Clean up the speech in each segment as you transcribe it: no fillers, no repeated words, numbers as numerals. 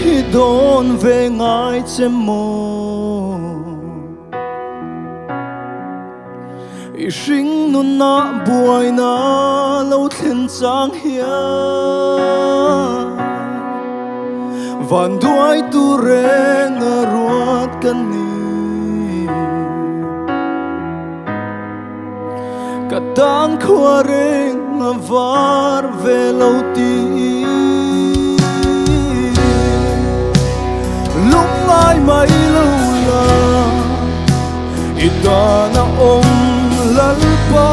hi don ve ngai che mo i hring nun na buai na lo thlen chang hian van duai tu reng a ruat kan ni ka tang khua reng a var ve lo ti lúc ai mai lâu la ita na om lal pa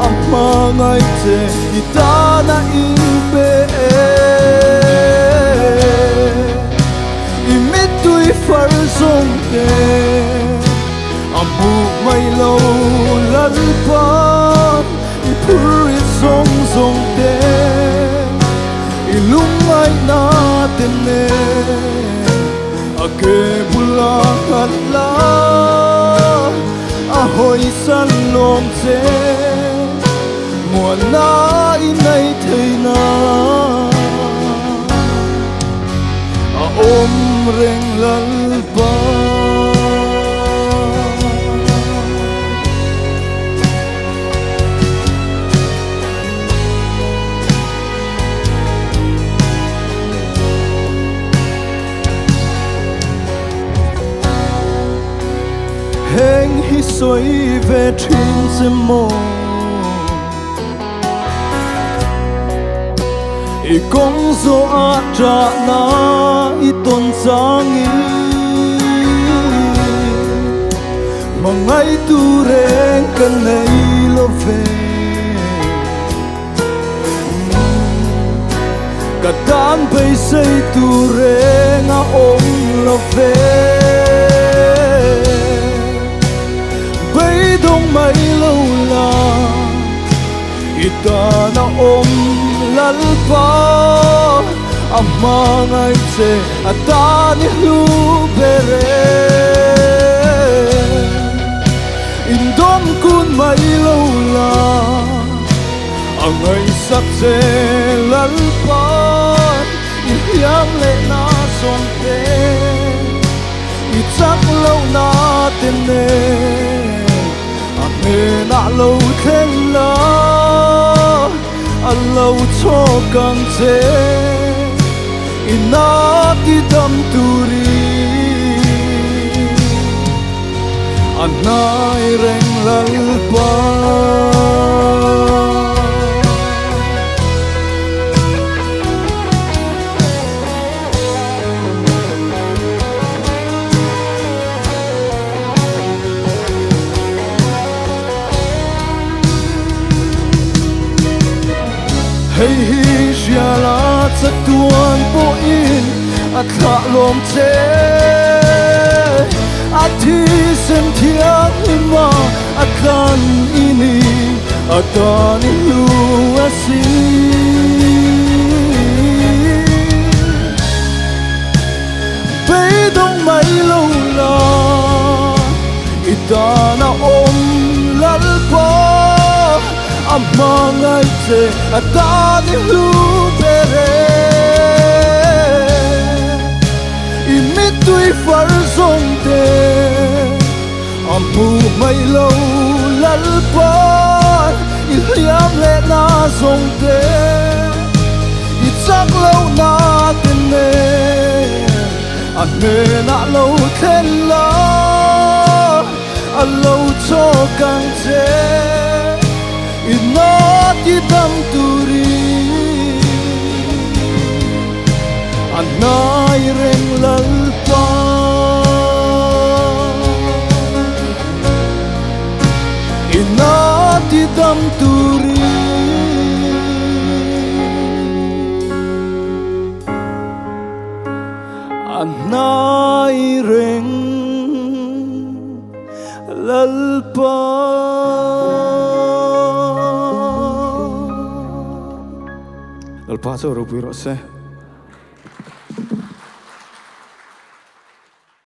amma ngai che ita na in pe i mit tui far song te amu mai lo lal pa i pur i song song te i lung ai na te ne ake bula kala ahoy san lom che muan na inai thei na a om reng lal ba heng hi soi ve thin se mo i kong zo a tra na i ton sang i mangai tu reng kan nei lo ve ka tan pe sei tu reng a om lo ve dong mai lâu la ita na om lal pa amma ngai che ata ni lu bere in dom kun mai lâu la angai sak che lal pa in hiam le na song te i chak lâu na te ne na lâu khen la a lâu cho càng che ina ti dam turi anai reng lal pa hei hi zia la chak tuan po in a thla lom che a thi sem thiang ima a kan ini a ta ni lu a si pe dong mai lo la ita na om lal pa amma ngai che ata ni lu bere i mit tui far song te ammu mai lo lal pa i hiam le na song te i chak lo na te ne a ne na lo khen la a lo cho kang che ina ti dam turi anai reng lal pa ina ti dam turi anai reng lal pa El paso, Rupiro, sé.